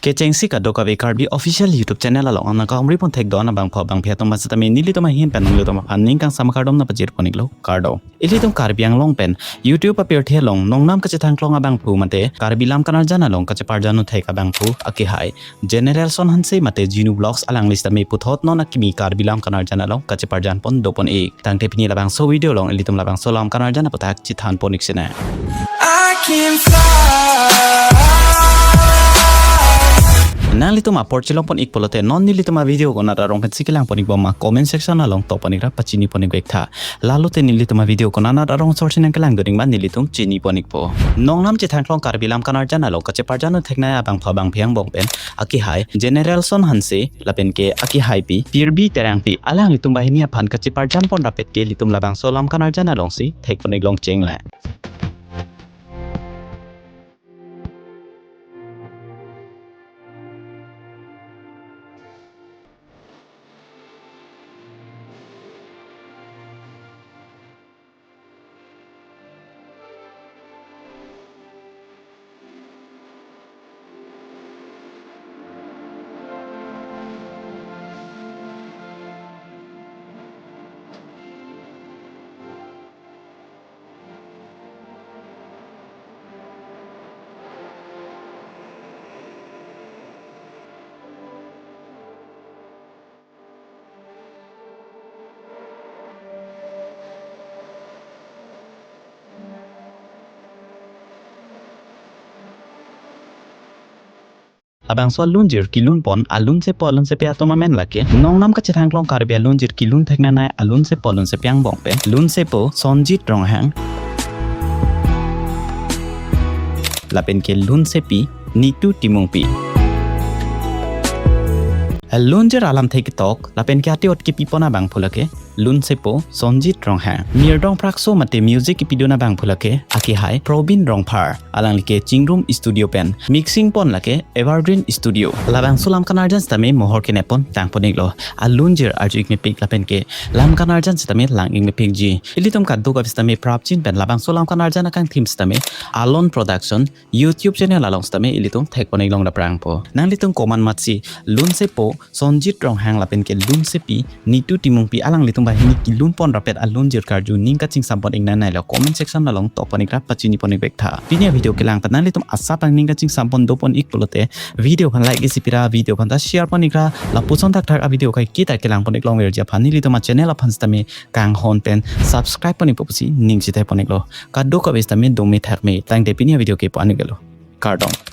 Kecengsi ka doka be Karbi Official Youtube channel along ang nanghumri pon thek doon na bang pho bang phe tong masata me nili tong hin pen nanglitum aphan ning kang sama Kardom na pajir poniklo Kardom ili tong Karbi ang long pen YouTube appear the long nong nam ka Chethan Tanglo abang phu mate Karbi lam kanar jana long ka chepar janu thek abang phu aki hai general son hanse mate Genu vlogs alang lista me puthot non akimi Karbi lam kanar jana long ka chepar jan pon do pon ek tang te pini labang so video long ili tong labang so lam kanar jana APUTHAK Chethan ponik sina I can fly. nanglitum apot chilong pon ik polote non nilitum video ko nararong pen sikilang ponik boma comment section along to ponik ra pachini ponik bekta lalo te nilitum video ko nararong source nang kalang doring ban nilitum chini ponik po nong nam Chethan Tanglo Karbi lam kanar jana lo kache parjano thekna abang phabang phiang bong pen aki hai general son hanse lapen ke aki hai pi pirbi terang pi alang litum bahini aphan kache parjan pon rapet ke litum labang solam kanar jana long si thek ponik long chengla labang so lunjir kilun pon alun se polon se pe atoma men lake nong nam ka Chethan Tanglo Karbi lunjir kilun thekna nai alun se polon se pyang bong pe lun se po Sonjit rong hang lapen ke lun se pi Nitu timung pi lunjir alam thek tok lapen ke ate ot ki pipona bang phulake lun se po Sonjit rong hang mirdong prakso mate music ki pidona bang phulake aki hai probin rong phar alang like chingrum studio pen mixing pon lake evergreen studio labang sulam kanarjan stame mohor ke nepon tang poniklo alunjir arjuik me pik lapen ke lam kanarjan stame langing me pik ji ilitum kaddo ka stame prapchin pen labang sulam kanarjan akang theme stame alon production YouTube channel along stame ilitum thek ponik long la prang po nang litum koman matsi lun se po Sonjit rong hang lapen ke lun se pi Nitu timung pi alang litum bahini kilun pon rapet alun jir karju ning ka ching sampon ing nanai lo comment section along to ponik ra pachini ponik bekta pinia video kelang tanan litum asa pang ning ka ching sampon do pon ik polote video kan like isi pira video kan ta share ponik ra la puson tak tak a video kai kita kelang ponik long wer ja phani litum channel aphan stame kang hon pen subscribe ponik popusi ning chite ponik lo kaddo ka bestame do me thak me tang de pinia video ke pani gelo Kardom